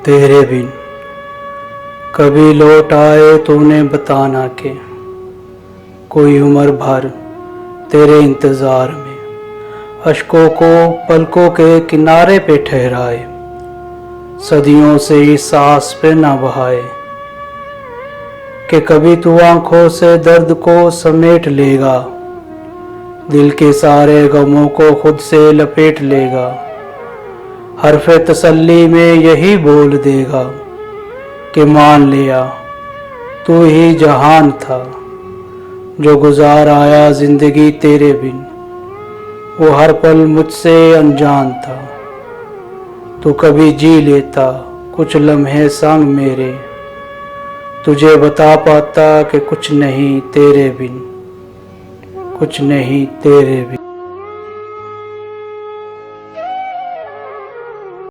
तेरे बिन कभी लौट आए तूने बताना के कोई उम्र भर तेरे इंतज़ार में अश्कों को पलकों के किनारे पे ठहराए, सदियों से इस सांस पे ना बहाए कि कभी तू आंखों से दर्द को समेट लेगा, दिल के सारे गमों को खुद से लपेट लेगा। हरफ़े तसल्ली में यही बोल देगा कि मान लिया तू ही जहान था, जो गुजार आया ज़िंदगी तेरे बिन वो हर पल मुझसे अनजान था। तू कभी जी लेता कुछ लम्हे संग मेरे, तुझे बता पाता कि कुछ नहीं तेरे बिन, कुछ नहीं तेरे बिन।